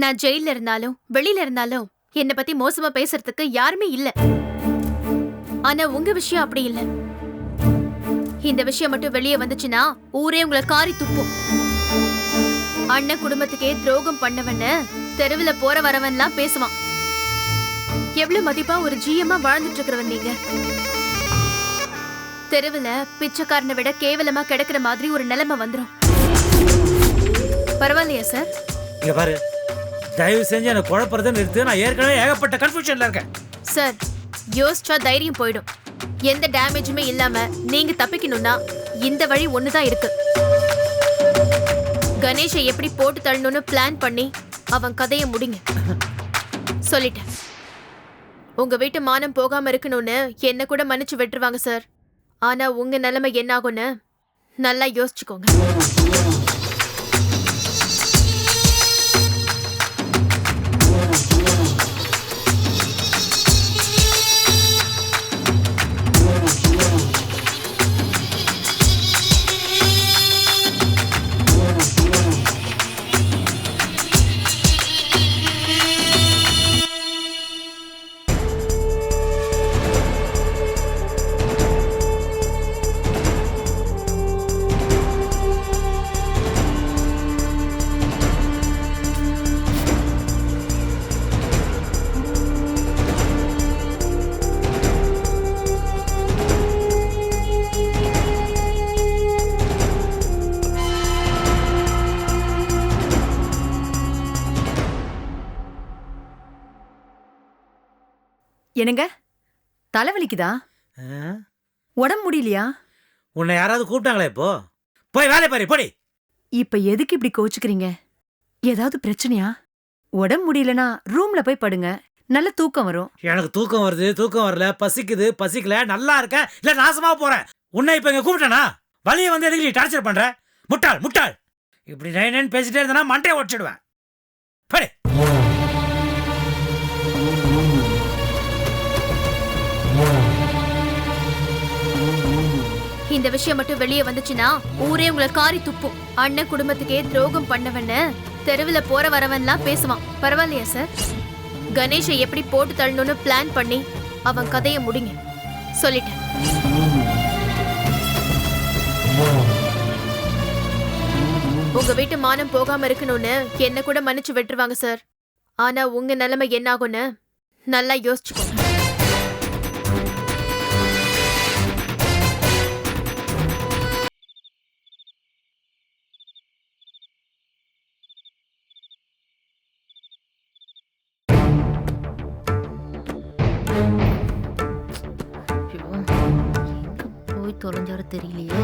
நான் ஜெயில இருந்தாலும் வெளியில இருந்தாலும் என்ன பத்தி மோசமா பேசுறதுக்கு யாருமே இல்ல. ஆனா உங்க விஷயம் அப்படி இல்ல. இந்த விஷயம் மட்டும் வெளியே வந்துச்சுன்னா ஊரே உங்களை காரி துப்பும். அண்ணன் குடும்பத்துக்கே துரோகம் பண்ணவன்னு தெருவுல போற வரவன்லாம் பேசுவான். எவ்வளவு மதிப்பா ஒரு ஜிஎம்மா வாழ்ந்துட்டு இருக்கிறவன் நீங்க. தெருவுல பிச்சைக்காரனை விட கேவலமா கிடக்குற மாதிரி ஒரு நிலைமை வந்துரும். பரவாயில்லையா சார்? இங்க பாரு, தயவு செஞ்சு என்ன குழப்பறதை நிறுத்து. நான் ஏற்கனவே ஏகப்பட்ட கன்ஃபியூஷன்ல இருக்கேன். சார், யோசிச்சா தைரியம் போயிடும். எந்த டேமேஜுமே இல்லாம நீங்க தப்பிக்கணும்னா இந்த வழி ஒண்ணுதான் இருக்கு. கணேஷை எப்படி போட்டு தள்ளணும்னு பிளான் பண்ணி அவன் கதையை முடிங்க. சொல்லிட்டேன். உங்க வீட்டு மானம் போகாம இருக்கணும்னு என்ன கூட மன்னிச்சு விட்டுருவாங்க சார். ஆனா உங்க நிலைமை என்ன ஆகும்னு நல்லா யோசிச்சுக்கோங்க. என்னங்க, தலைவலிக்குதா? உடம்பு முடியலையா? உன்னை யாராவது கூப்பிட்டாங்களே? இப்போ போய் வேலை பாரு, போடி. இப்ப எதுக்கு இப்படி கோச்சுக்கிறீங்க? ஏதாவது பிரச்சனையா? உடம்பு முடியலனா ரூம்ல போய் படுங்க, நல்ல தூக்கம் வரும். எனக்கு தூக்கம் வருது, தூக்கம் வரல, பசிக்குது, பசிக்கல, நல்லா இருக்க இல்ல நாசமா போறேன். உன்னை இப்ப இங்க கூப்பிட்டனா வழியை வந்து எதுக்கு நீ டார்ச்சர் பண்ற? முட்டாள் முட்டாள். இப்படி நைன் பேசிட்டே இருந்தா மண்டையை உடைச்சிடுவேன். படி. இந்த விஷயம் மட்டும் வெளியே வந்துச்சுன்னா ஊரே உங்களை காரி துப்பும். அண்ணன் குடும்பத்துக்கே துரோகம் பண்ணவன்னு தெருவுல போற வரவன்லாம் பேசுவான். பரவாயில்லையா சார்? கணேஷை எப்படி போட்டு தள்ளணும்னு பிளான் பண்ணி அவன் கதையை முடிங்க. சொல்லிட்டேன். உங்க வீட்டு மானம் போகாம இருக்கணும்னு என்ன கூட மன்னிச்சு விட்டுருவாங்க சார். ஆனா உங்க நிலைமை என்ன ஆகும்னு நல்லா யோசிச்சுக்கோங்க. தொலைஞ்சாரு தெரியலையே.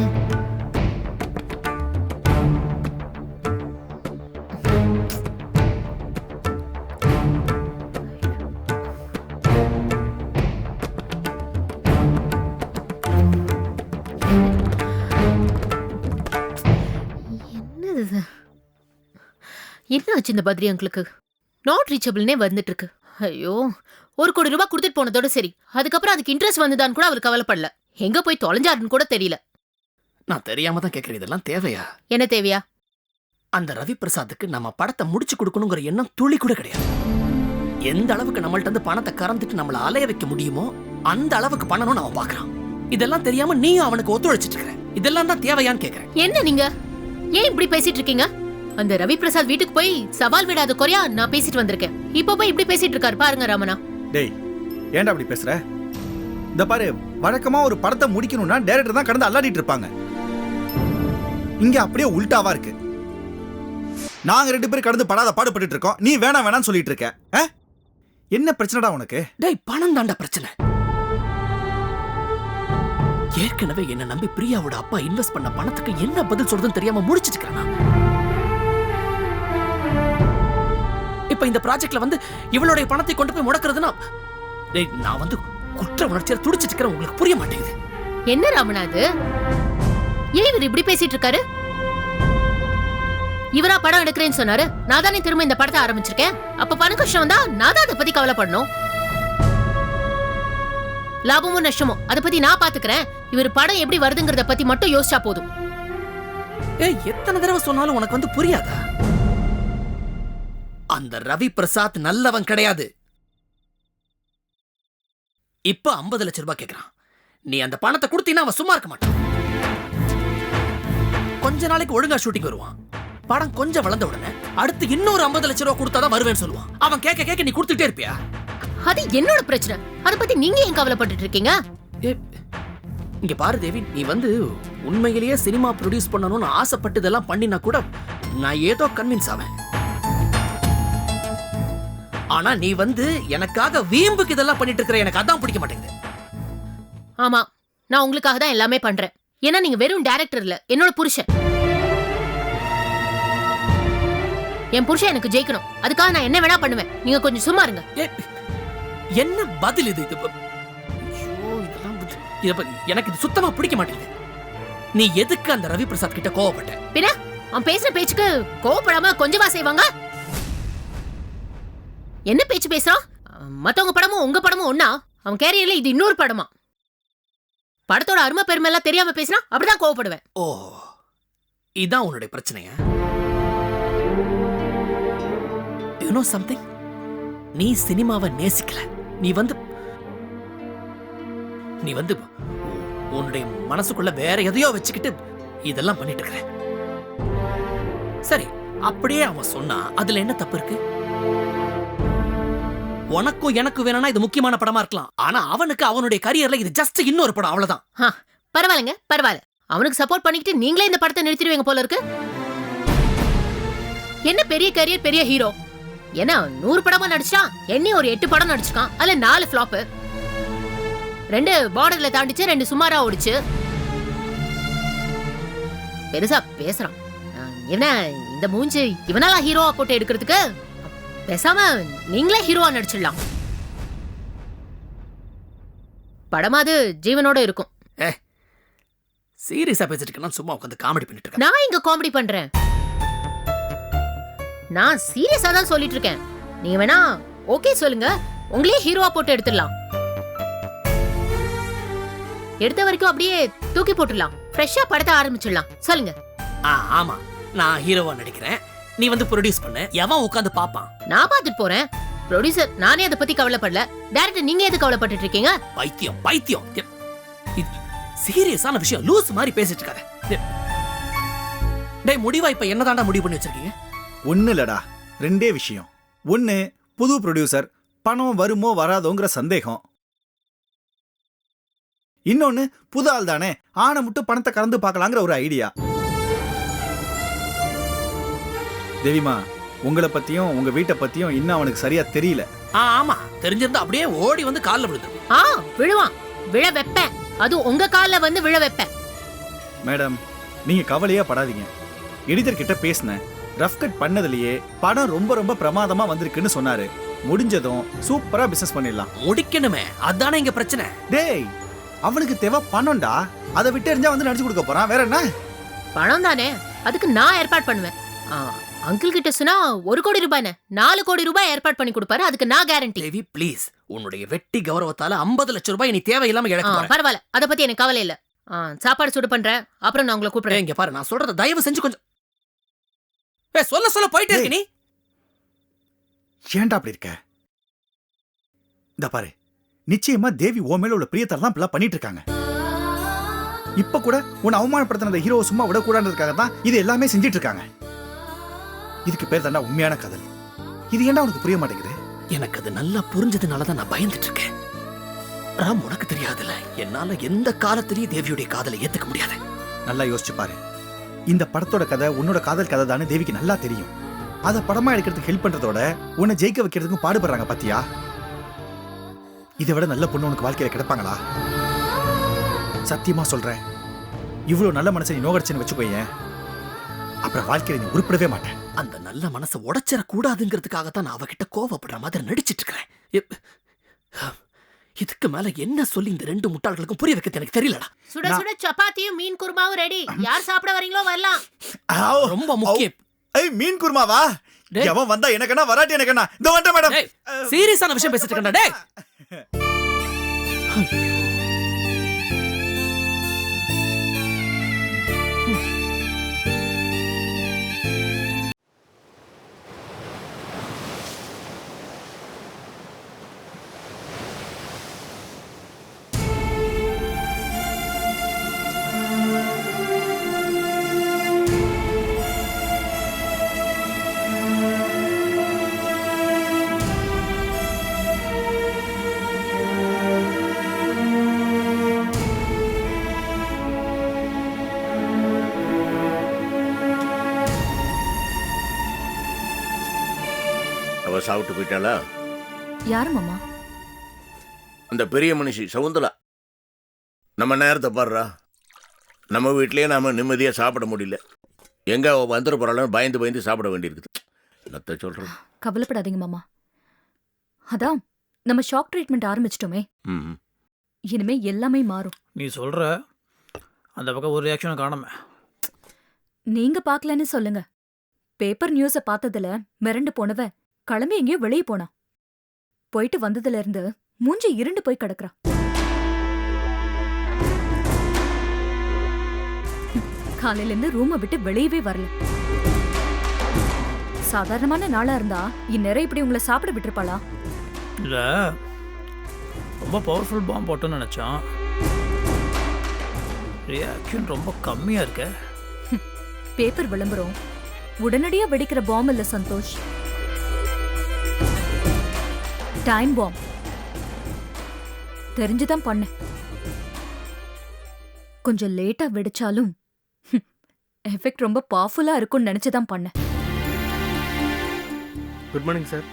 என்னது? என்ன ஆச்சு இந்த பத்ரி அங்கிளுக்கு? நாட் ரீச்சபிள்னே வந்துட்டு இருக்கு. ஐயோ, 1 கோடி ரூபாய் கொடுத்துட்டு போனதோட சரி. அதுக்கப்புறம் அதுக்கு இன்ட்ரெஸ்ட் வந்துதான் கூட அவர் கவலைப்படல. எங்க போய் தொலைஞ்சாருன்னு கூட தெரியல. நான் தெரியாம தான் கேக்குறேன். இதெல்லாம் தேவையா? என்ன தேவையா? அந்த ரவி பிரசாத்துக்கு நம்ம படத்தை முடிச்சு கொடுக்கணுங்கிற எண்ணம் துளி கூட கிடையாது. எந்த அளவுக்கு நம்மள்ட்ட இருந்து பணத்தை கறந்துட்டு நம்மள அலைய வைக்க முடியுமோ அந்த அளவுக்கு பண்ணணும்னு அவன் பாக்குறான். இதெல்லாம் தெரியாம நீயும் அவனுக்கு ஒத்துழைச்சிட்டு இருக்கிற. இதெல்லாம் தான் தேவையான்னு கேக்குறேன். என்ன நீங்க ஏன் இப்படி பேசிட்டு இருக்கீங்க? அந்த ரவி பிரசாத் வீட்டுக்கு போய் சவால் விடாத குறையா நான் பேசிட்டு வந்திருக்கேன். இப்ப போய் இப்படி பேசிட்டு இருக்காரு பாருங்க ராமனா. டேய், ஏன்டா அப்படி பேசுற? இந்த பாரு, வழக்கமா ஒரு படத்தை முடிக்கணும்னா டைரக்டர் தான் கடந்து அல்லாடிட்டு இருப்பாங்க. இங்க அப்படியே உல்டாவா இருக்கு. நாங்க 2 பேரும் கடந்து படாத பாடுபட்டு இருக்கோம், நீ வேணாம் வேணாம்னு சொல்லிட்டு இருக்க. என்ன பிரச்சனைடா உனக்கு? டேய், பணம் தாண்டா பிரச்சனை. ஏற்கனவே என்ன நம்பி பிரியாவோட அப்பா இன்வெஸ்ட் பண்ண பணத்துக்கு என்ன பதில் சொல்றதுன்னு தெரியாம முடிச்சிட்டு இருக்கேன். இப்ப இந்த ப்ராஜெக்ட்ல வந்து இவளுடைய பணத்தை கொண்டு போய் முடக்கிறதுனா நான் வந்து குற்ற உணர்ச்சியை துடிச்சிட்டு இருக்கிறேன். உங்களுக்கு புரிய மாட்டேங்குது. என்ன ராமனா இது? ஏன் இவர் இப்படி பேசிட்டு இருக்காரு? இவரா படம் எடுக்கிறேன்னு சொன்னாரு. நான் தானே திரும்ப இந்த படத்தை ஆரம்பிச்சிருக்கேன். அப்ப பண கஷ்டம் வந்தா நான் தான் அதை பத்தி கவலைப்படணும். லாபமோ நஷ்டமோ அதை பத்தி நான் பாத்துக்கிறேன். இவர் படம் எப்படி வருதுங்கிறத பத்தி மட்டும் யோசிச்சா போதும். எத்தனை தடவை சொன்னாலும் உனக்கு வந்து புரியாதா? அந்த ரவி பிரசாத் நல்லவன் கிடையாது. இப்ப 50 லட்சம் ரூபாய் கேக்குறான். நீ அந்த பணத்தை கொடுத்தீங்கன்னா அவன் சும்மா இருக்க மாட்டான். கொஞ்ச நாளைக்கு ஒழுங்கா ஷூட்டிங் வருவான். படம் கொஞ்சம் வளர்ந்த உடனே அடுத்து இன்னொரு 50 லட்சம் ரூபாய் கொடுத்தாதான் வருவேன்னு சொல்லுவான். அவன் கேட்க கேட்க நீ கொடுத்துட்டே இருப்பியா? அது என்னோட பிரச்சனை. அத பத்தி நீங்க ஏன் கவலைப்பட்டுட்டு இருக்கீங்க? இங்க பாரு தேவி, நீ உண்மையிலேயே சினிமா ப்ரொடியூஸ் பண்ணணும்னு ஆசைப்பட்டதெல்லாம் பண்ணினா கூட நான் ஏதோ கன்வின்ஸ் ஆவேன். ஆனா நீ எனக்காக வீம்புக்கு இதெல்லாம் பண்ணிட்டு இருக்கிற, எனக்கு அதான் பிடிக்க மாட்டேங்குது. ஆமா, நான் உங்களுக்காக தான் எல்லாமே பண்றேன். ஏன்னா நீங்க வெறும் டைரக்டர் இல்ல, என்னோட புருஷன். என் புருஷன் எனக்கு ஜெயிக்கணும். அதுக்காக நான் என்ன வேணா பண்ணுவேன். நீங்க கொஞ்சம் சும்மா இருங்க. என்ன பதில் இது? எனக்கு இது சுத்தமா பிடிக்க மாட்டேங்குது. நீ எதுக்கு அந்த ரவி பிரசாத் கிட்ட கோவப்பட்ட? பின்ன அவன் பேசுற பேச்சுக்கு கோவப்படாம கொஞ்சமா செய்வாங்க? என்ன பேச்சு பேசுறான்? மத்தவங்க படமும் உங்க படமும் ஒண்ணா? அவன் கேரியர்ல இது இன்னொரு படமா? படத்தோட அருமை பெருமை எல்லாம் தெரியாம பேசினா அப்படிதான் கோவப்படுவேன். ஓ, இதான் உன்னுடைய பிரச்சனையா? You know something? நீ சினிமாவை நேசிக்கல. நீ உன்னுடைய மனசுக்குள்ள வேற எதையோ வச்சுக்கிட்டு இதெல்லாம் பண்ணிட்டு இருக்க. சரி, அப்படியே அவன் சொன்னா அதுல என்ன தப்பு இருக்கு? உனக்கும் எனக்கு வேணும்னா இது முக்கியமான படமா இருக்கலாம். ஆனா அவனுக்கு அவனுடைய கரியர்ல இது ஜஸ்ட் இன்னொரு படம், அவ்வளவுதான். பரவாயில்லைங்க, பரவாயில்ல. அவனுக்கு சப்போர்ட் பண்ணிக்கிட்டு நீங்களே இந்த படத்தை நிறுத்திடுவீங்க போல இருக்கு. என்ன பெரிய கரியர், பெரிய ஹீரோ. ஏன்னா 100 படமா நடிச்சான். என்ன ஒரு 8 படம் நடிச்சிருக்கான். அதுல 4 ஃபிளாப், 2 பார்டர்ல தாண்டிச்சு, 2 சுமாரா ஓடிச்சு. பெருசா பேசுறான். என்ன இந்த மூஞ்சி இவனால ஹீரோவா போட்டு எடுக்கிறதுக்கு? பேசாம நீங்களே ஹீரோவா நடிச்சிடலாம். படமாது ஜீவனோட இருக்கும். சீரியஸா பேசிட்டு இருக்கேன், சும்மா உட்கார்ந்து காமெடி பண்ணிட்டு இருக்கேன். நான் இங்க காமெடி பண்றேன். நான் சீரியஸா தான் சொல்லிட்டு இருக்கேன். நீங்க வேணா ஓகே சொல்லுங்க, உங்களே ஹீரோவா போட்டு எடுத்துடலாம். எடுத்த வரைக்கும் அப்படியே தூக்கி போட்டுடலாம். ஃப்ரெஷ்ஷா படத்தை ஆரம்பிச்சிடலாம். சொல்லுங்க. ஆமா, நான் ஹீரோவா நடிக்கிறேன், நீ ப்ரொடியூஸ் பண்ண. எவன் உட்கார்ந்து பாப்பான்? நான் பாத்துட்டு போறேன். ப்ரொடியூசர் நானே அதை பத்தி கவலைப்படல. டைரக்டர் நீங்க எது கவலைப்பட்டுட்டு இருக்கீங்க? பைத்தியம் பைத்தியம். சீரியஸான விஷயம் லூஸ் மாதிரி பேசிட்டு இருக்காத. டேய், முடிவா இப்ப என்னதாண்டா முடிவு பண்ணி வச்சிருக்கீங்க? ஒண்ணு இல்லடா, 2 விஷயம். ஒண்ணு, புது ப்ரொடியூசர், பணம் வருமோ வராதோங்கிற சந்தேகம். இன்னொன்னு, புது ஆள் தானே, ஆனை மட்டும் பணத்தை கறந்து பார்க்கலாங்கிற ஒரு ஐடியா. தேவிமா, உங்களை பத்தியும் உங்க வீட்டை பத்தியும் இன்னும் அவனுக்கு சரியா தெரியல. ஆமா, தெரிஞ்சிருந்தா அப்படியே ஓடி கால்ல விழுது. விழுவான், விழ வைப்பேன். அது உங்க கால்ல விழ வைப்பேன். மேடம், நீங்க கவலையா படாதீங்க. எடிட்டர் கிட்ட பேசினேன். ரஃப் கட் பண்ணதுலயே படம் ரொம்ப ரொம்ப பிரமாதமா வந்திருக்குன்னு சொன்னாரு. முடிஞ்சதும் சூப்பரா பிசினஸ் பண்ணிடலாம். முடிக்கணுமே, அதானே இங்க பிரச்சனை. டேய், அவனுக்கு தேவை பணம்டா. அதை விட்டு எரிஞ்சா நடிச்சு கொடுக்க போறான். வேற என்ன? பணம் தானே, அதுக்கு நான் ஏற்பாடு பண்ணுவேன். அங்கிள் கிட்ட சொன்னா 1 கோடி ரூபாய் 4 கோடி ரூபாய் ஏற்பாடு பண்ணி கொடுப்பாரு. அதுக்கு நான் கேரண்டி. தேவி ப்ளீஸ், உன்னுடைய வெட்டி கௌரவத்தால 50 லட்சம் ரூபாய் நீ தேவையில்லாம இழக்க போற. பரவாயில்ல, அத பத்தி எனக்கு கவலை இல்ல. சாப்பாடு சுடு பண்றேன், அப்புறம் நான் உங்களை கூப்பிடுறேன். இங்க பாரு, நான் சொல்றத தயவு செஞ்சு கொஞ்சம் சொல்ல போயிட்டே இருக்க. நீ ஏன்டா அப்படி இருக்க? இந்த பாரு, நிச்சயமா தேவி ஓ மேல உள்ள பிரியத்தால தான் இப்பெல்லாம் பண்ணிட்டு இருக்காங்க. இப்ப கூட உன்னை அவமானப்படுத்தின ஹீரோவை சும்மா விடக்கூடாதுக்காக தான் இது எல்லாமே செஞ்சிட்டு இருக்காங்க. இதுக்கு பேர் தாண்டா உண்மையான காதல். இது ஏன்டா உனக்கு புரிய மாட்டேங்குது? எனக்கு அது நல்லா புரிஞ்சதுனாலதான் நான் பயந்துட்டு இருக்கேன். ராம், உனக்கு தெரியாதுல்ல, என்னால எந்த காலத்திலயும் தேவியுடைய காதலை ஏத்துக்க முடியாது. நல்லா யோசிச்சு பாரு. இந்த படத்தோட கதை உன்னோட காதல் கதை தானே தேவிக்கு நல்லா தெரியும். அதை படமா எடுக்கிறதுக்கு ஹெல்ப் பண்றதோட உன்னை ஜெயிக்க வைக்கிறதுக்கும் பாடுபடுறாங்க பாத்தியா? இதை விட நல்ல பொண்ணு உனக்கு வாழ்க்கையில கிடைப்பாங்களா? சத்தியமா சொல்றேன், இவ்வளவு நல்ல மனசை நீ நோகடிச்சுன்னு வச்சுக்கோயேன், அப்புறம் வாழ்க்கையில நீ உருப்படவே மாட்டேன். அந்த நல்ல மனசை உடைச்சிட கூடாதுங்கிறதுக்காகத்தான் நான் அவகிட்ட கோவப்படுற மாதிரி நடிச்சிட்டு இருக்கிறேன். இதுக்கு மேல என்ன சொல்லி இந்த 2 முட்டாள்களுக்கும் புரிய வைக்கிறது எனக்கு தெரியலடா. சுட சுட சப்பாத்தியும் மீன் குருமாவும் ரெடி. யார் சாப்பிட வரீங்களோ வரலாம். ரொம்ப முக்கியம். மீன் குருமாவா? எவன் வந்தா எனக்கனா வராட்டி எனக்கனா? இந்த வந்துட்டேன் மேடம். சீரியஸான விஷயம் பேசிட்டு இருக்கேன்டா. டேய், சாப்பிட்டு போயிட்டாளா? யாரு மாமா? அந்த பெரிய மனுஷி சகுந்தலா. நம்ம நேரத்தை பாடுறா. நம்ம வீட்லயே நாம நிம்மதியா சாப்பிட முடியல. எங்க அவ வந்துட போறாளன்னு பயந்து பயந்து சாப்பிட வேண்டியிருக்குது. என்னத்த சொல்றேன். கவலைப்படாதீங்க மாமா. அதான் நம்ம ஷாக் ட்ரீட்மெண்ட் ஆரம்பிச்சிட்டோமே, ம். இனிமே எல்லாமே மாறும். நீ சொல்ற அந்த பக்கம் ஒரு ரியாக்ஷனும் காணாம. நீங்க பாக்கலன்னு சொல்லுங்க. பேப்பர் நியூஸ பார்த்ததுல மிரண்டு போனவ கிளம்பி எங்கேயோ வெளியே போனா. போயிட்டு வந்ததுல இருந்து மூஞ்சி இருண்டு போய் கிடக்குறா. காலையில இருந்து ரூமை விட்டு வெளியவே வரல. சாதாரணமான நாளா இருந்தா இந்நேரம் இப்படி உங்களை சாப்பிட விட்டுருப்பாளா? இல்ல ரொம்ப பவர்ஃபுல் பாம்பு போட்டோன்னு நினைச்சோம். ரியாக்ஷன் ரொம்ப கம்மியா இருக்க. பேப்பர் விளம்பரம் உடனடியா வெடிக்கிற பாம் இல்ல சந்தோஷ், டைம் பாம். தெரிஞ்சுதான் பண்ணேன். கொஞ்சம் லேட்டா வெடிச்சாலும் எஃபெக்ட் ரொம்ப பவர்ஃபுல்லா இருக்கும்னு நினைச்சுதான் பண்ணேன். Good morning sir.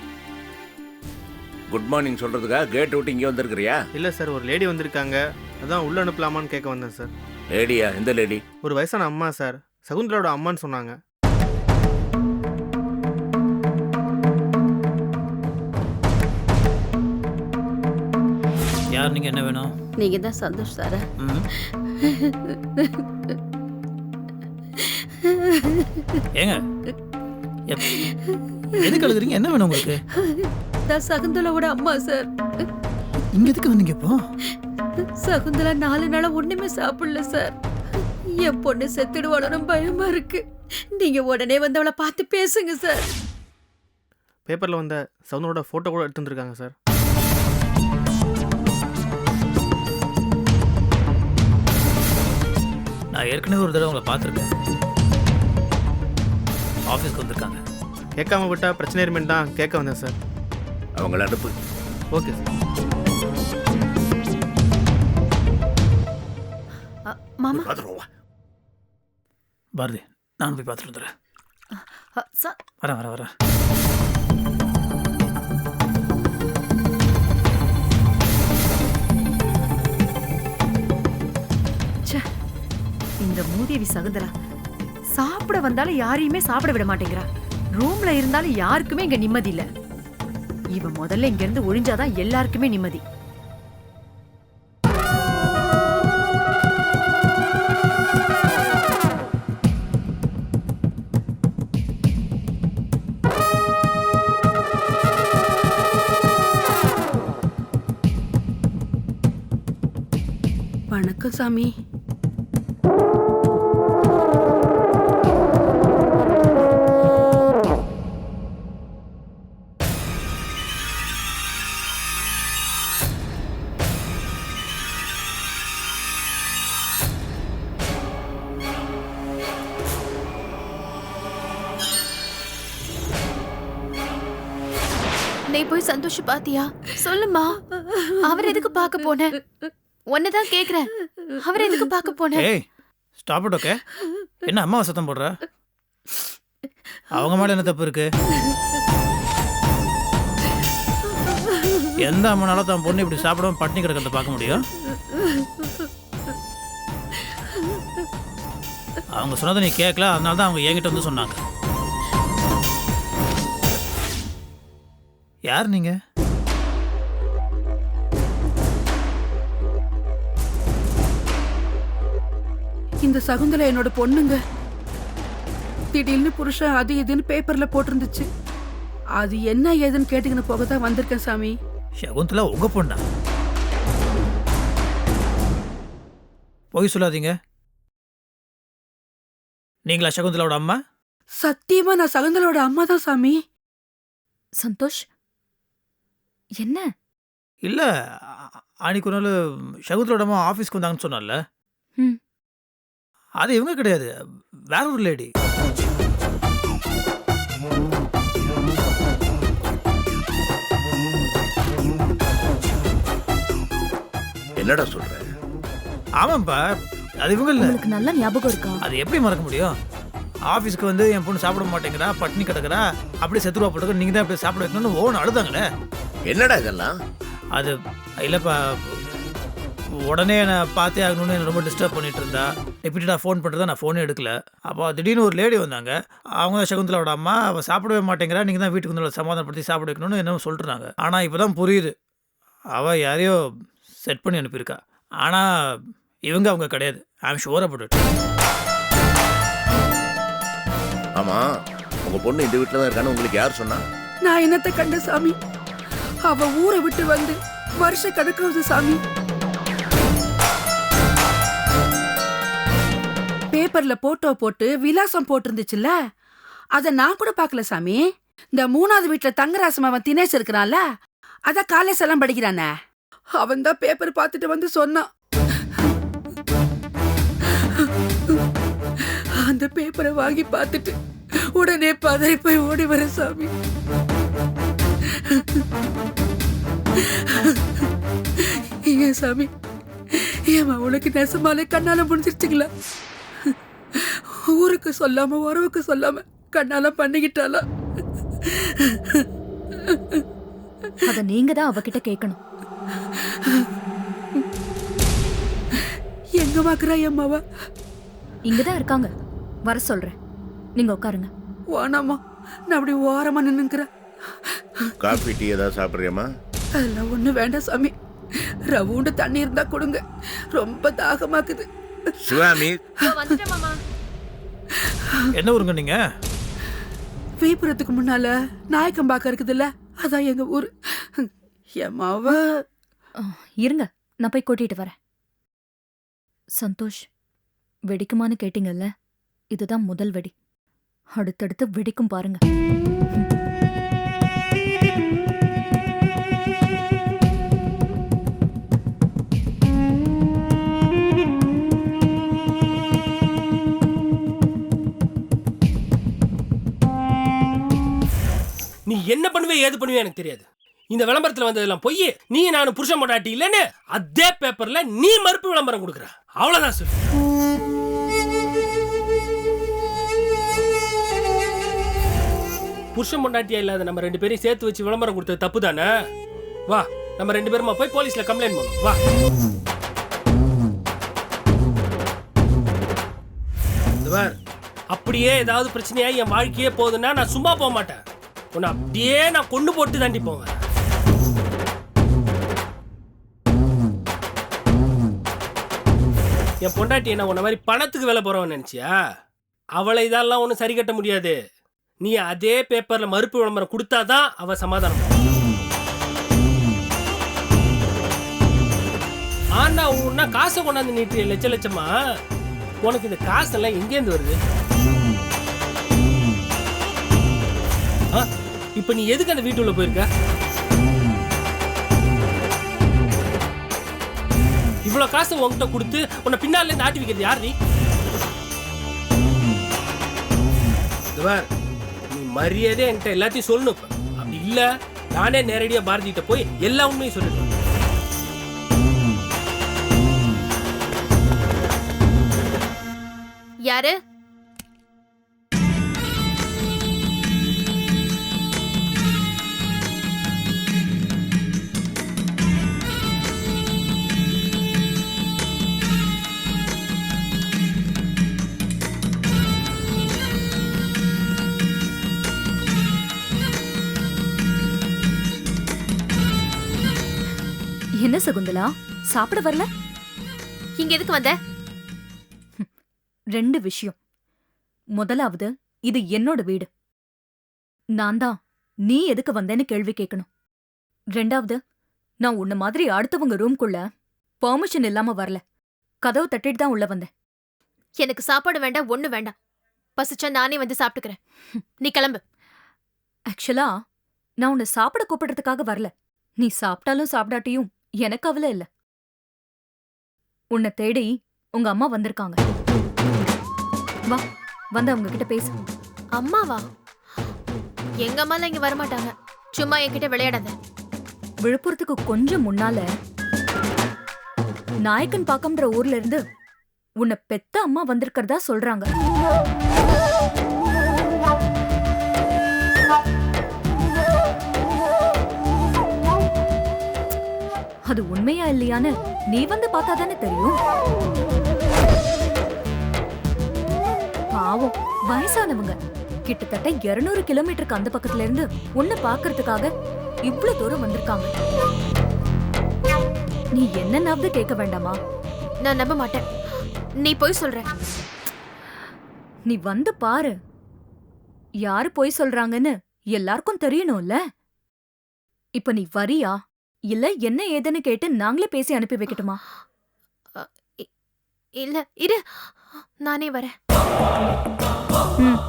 Good morning சொல்றதுக்கா கேட் விட்டு இங்கே வந்திருக்கிறியா? இல்லை சார், ஒரு லேடி வந்திருக்காங்க, அதான் உள்ள அனுப்பலாமான்னு கேட்க வந்தேன் சார். லேடியா? எந்த லேடி? ஒரு வயசான அம்மா சார், சகுந்தலோட அம்மான்னு சொன்னாங்க. யார் நீங்க? என்ன வேணும்? நீங்க தான் சந்தோஷ் சார. ஏங்க எதுக்கு அழுகுறீங்க? என்ன வேணும் உங்களுக்கு? நான் சகுந்தலாவோட அம்மா சார். இங்க எதுக்கு வந்தீங்க இப்போ? சகுந்தலா 4 நாளா ஒண்ணுமே சாப்பிடல சார். என் பொண்ணு செத்துடுவாளோன்னு பயமா இருக்கு. நீங்க உடனே வந்து அவளை பார்த்து பேசுங்க சார். பேப்பரில் வந்த சகுந்தலோட ஃபோட்டோ கூட எடுத்து வந்திருக்காங்க சார். நான் ஏற்கனவே ஒரு தடவை உங்களை பார்த்துருக்கேன். ஆஃபீஸ்க்கு வந்திருக்காங்க. கேட்காம விட்டா பிரச்சனை இருமேன்னு தான் கேட்க வந்தேன் சார். அவங்கள அனுப்பு. Okay sir. மாமா பார்த்துருவா. பாரதி, நான் போய் பார்த்துட்டு வந்துடுறேன். வரேன். இந்த மூதேவி சகுந்தலா சாப்பிட வந்தாலும் யாரையுமே சாப்பிட விட மாட்டேங்கிறா. ரூம்ல இருந்தாலும் யாருக்குமே இங்க நிம்மதி இல்ல. இவ முதல்ல இங்க இருந்து ஒழிஞ்சாதான் எல்லாருக்குமே நிம்மதி. வணக்கம் சாமி. நீ போய் சந்தோஷ் பாத்தியா? சொல்லுமா. அவர் எதுக்கு பார்க்க போன? உன்னதான் கேக்குறேன். அவர் எதுக்கு பார்க்க போன? ஏய், ஸ்டாப் இட். ஓகே, என்ன அம்மாவை சத்தம் போடுற? அவங்க மேல என்ன தப்பு இருக்கு? எந்த அம்மனால தான் பொண்ணு இப்படி சாப்பிடாம பட்டினி கிடக்கிறத பார்க்க முடியும்? அவங்க சொன்னதை நீ கேட்கல, அதனால தான் அவங்க என்கிட்ட வந்து சொன்னாங்க. யார் நீங்க? இந்த சகுந்தலா என்னோட பொண்ணுங்க. திடீர்னு புருஷன் அது இதுன்னு பேப்பர்ல போட்டிருந்துச்சு. அது என்ன ஏதுன்னு கேட்டுக்கின்னு போக தான் வந்திருக்கேன் சாமி. சகுந்தலா உங்க பொண்ணா? போய் சொல்லாதீங்க. நீங்களா சகுந்தலாவோட அம்மா? சத்தியமா நான் சகுந்தலோட அம்மா தான் சாமி. சந்தோஷ், என்ன? இல்ல, அன்னைக்கு ஒரு நாள் சகுந்தலோட அம்மா ஆஃபீஸ்க்கு வந்தாங்கன்னு சொன்னால, ம். அது இவங்க கிடையாது, வேற ஒரு லேடி. என்னடா சொல்ற? ஆமாப்பா, அது இவங்க இல்ல. உங்களுக்கு நல்ல ஞாபகம் இருக்கா? அது எப்படி மறக்க முடியும்? ஆஃபீஸ்க்கு வந்து என் பொண்ணு சாப்பிட மாட்டேங்கிறா, பட்டினி கிடக்குறா, அப்படியே செத்துருவா போட்டுக்க, நீங்கள் தான் இப்படி சாப்பிட வைக்கணும்னு ஓன்னு அழுதாங்களே. என்னடா இதெல்லாம்? அது இல்லைப்பா, உடனே நான் பார்த்தே ஆகணும்னு என்னை ரொம்ப டிஸ்டர்ப் பண்ணிட்டு இருந்தா. எப்படி நான் ஃபோன் பண்ணுறதா நான் ஃபோனே எடுக்கல. அப்போ திடீர்னு ஒரு லேடி வந்தாங்க. அவங்க தான் சகுந்தலாவோட அம்மா. அவள் சாப்பிடவே மாட்டேங்கிறா, நீங்கள் தான் வீட்டுக்கு வந்து சமாதானப்படுத்தி சாப்பிட வைக்கணும்னு என்ன சொல்லிட்டுருந்தாங்க. ஆனால் இப்போ தான் புரியுது, அவள் யாரையோ செட் பண்ணி அனுப்பியிருக்கா. ஆனால் இவங்க அவங்க கிடையாது. I am sure about it. ஆமா, உங்க பொண்ணு இந்த வீட்டில் தான் இருக்கான்னு உங்களுக்கு யார் சொன்னா? நான் என்னத்தை கண்ட சாமி, அவ ஊரை விட்டு வந்து வருஷ கணக்காவது சாமி. பேப்பர்ல போட்டோ போட்டு விலாசம் போட்டிருந்துச்சுல்ல, அத நான் கூட பாக்கல சாமி. இந்த 3வது வீட்டுல தங்கராசம் அவன் தினேஷ் இருக்கிறான்ல, அத காலேஜ் எல்லாம் படிக்கிறானே, அவன் தான் பேப்பர் பார்த்துட்டு வந்து சொன்னான். அந்த பேப்பரை வாங்கி பார்த்துட்டு உடனே பதறி போய் ஓடி வர சாமி. ஏன் சாமி, ஏமா உனக்கு நெசமாலே கண்ணால முடிஞ்சிருச்சுங்களா? ஊருக்கு சொல்லாம உறவுக்கு சொல்லாம கண்ணால பண்ணிக்கிட்டாளா? அத நீங்க தான் அவகிட்ட கேட்கணும். எங்க பாக்குறா அம்மாவா? இங்கதான் இருக்காங்க, வர சொல்றேன். நீங்க உட்காருங்க. வானாமா, நான் அப்படி ஓரமா நின்னுக்கிறேன். காஃபி டீ ஏதாவது சாப்பிட்றியம்மா? அதெல்லாம் ஒண்ணு வேண்டாம் சாமி, ரவுண்டு தண்ணி இருந்தா கொடுங்க, ரொம்ப தாகமாக்குது. சிவாமி, என்ன ஊருங்க நீங்க? விழுப்புரத்துக்கு முன்னால நாயக்கம்பாக்கம் இருக்குதுல்ல, அதான் எங்க ஊரு. எம்மாவா, இருங்க, நான் போய் கூட்டிட்டு வரேன். சந்தோஷ், வெடிக்குமான்னு கேட்டீங்கல்ல, இதுதான் முதல் வெடி. அடுத்தடுத்து வெடிக்கும் பாருங்க. நீ என்ன பண்ணுவே ஏது பண்ணுவே எனக்கு தெரியாது. இந்த விளம்பரத்துல வந்ததெல்லாம் பொய். நீ நானும் புருஷன் பொண்டாட்டி இல்லன்னு அதே பேப்பர்ல நீ மறுப்பு விளம்பரம் கொடுக்குற. அவ்வளவுதான் சொல்லு. புருஷன் பொண்டாட்டியா இல்லாத நம்ம 2 பேரையும் சேர்த்து வச்சு விளம்பரம் கொடுத்தது தப்பு தானே? வா, நம்ம 2 பேருமா போய் போலீஸ்ல கம்ப்ளைண்ட் பண்ணுவோம். வா. அப்படியே ஏதாவது பிரச்சனையா என் வாழ்க்கையே போகுதுன்னா நான் சும்மா போக மாட்டேன். உன்னை அப்படியே நான் கொண்டு போட்டு தாண்டி போவேன். என் பொண்டாட்டி என்ன உன்ன மாதிரி பணத்துக்கு வேலை போறவன் நினைச்சியா? அவளை இதெல்லாம் ஒன்றும் சரி கட்ட முடியாது. நீ அதே பேப்பர்ல மறுப்பு விளம்பரம் கொடுத்தாதான் அவ சமாதானம். ஆனா உன்னா காசை கொண்டாந்து நீட்டு லட்ச லட்சமா. உனக்கு இந்த காசெல்லாம் எங்கேருந்து வருது? இப்ப நீ எதுக்கு அந்த வீட்டுள்ள போயிருக்க? இவ்வளவு காசு உன்கிட்ட கொடுத்து உன்னை பின்னால இருந்து ஆட்டி வைக்கிறது யார்? நீ மரியாதை என்கிட்ட எல்லாத்தையும் சொல்லணும். அப்படி இல்ல நானே நேரடியா பாரதிட்ட போய் எல்லா உண்மையும் சொல்லிடுவேன். யாரு? என்ன சகுந்தலா, சாப்பிட வரல? இங்க எதுக்கு வந்த? 2 விஷயம். முதலாவது, இது என்னோட வீடு. நான் தான் நீ எதுக்கு வந்தேன்னு கேள்வி கேட்கணும். 2வது, நான் உன்ன மாதிரி அடுத்தவங்க ரூம்குள்ள பெர்மிஷன் இல்லாம வரல. கதவு தட்டிட்டு தான் உள்ள வந்தேன். எனக்கு சாப்பாடு வேண்டாம், ஒண்ணு வேண்டாம். பசிச்சா நானே வந்து சாப்பிட்டுக்கிறேன். நீ கிளம்பு. ஆக்சுவலா நான் உன்னை சாப்பிட கூப்பிடுறதுக்காக வரல. நீ சாப்பிட்டாலும் சாப்பிடாட்டியும் எனக்கு கவலை இல்ல. உன்னை தேடி உங்க அம்மா வந்திருக்காங்க. வா, வந்து அவங்க கிட்ட பேசு. அம்மாவா? எங்க அம்மாலாம் இங்க வரமாட்டாங்க. சும்மா என்கிட்ட விளையாடாத. விழுப்புரத்துக்கு கொஞ்சம் முன்னால நாயக்கன் பாக்கம்ன்ற ஊர்ல இருந்து உன்னை பெத்த அம்மா வந்திருக்கிறதா சொல்றாங்க. அது உண்மையா இல்லையான்னு நீ வந்து பார்த்தா தானே தெரியும். பாவம் வயசானவங்க கிட்டத்தட்ட 200 கிலோமீட்டருக்கு அந்த பக்கத்துல இருந்து உன்னை பாக்குறதுக்காக இவ்ளோ தூரம் வந்திருக்காங்க. நீ என்னன்னாவது கேட்க வேண்டாமா? நான் நம்ப மாட்டேன். நீ போய் சொல்ற. நீ வந்து பாரு. யாரு போய் சொல்றாங்கன்னு எல்லாருக்கும் தெரியணும்ல. இப்ப நீ வரியா இல்ல என்ன ஏதுன்னு கேட்டு நாங்களே பேசி அனுப்பி வைக்கட்டுமா? இல்ல இரு, நானே வரேன். ம்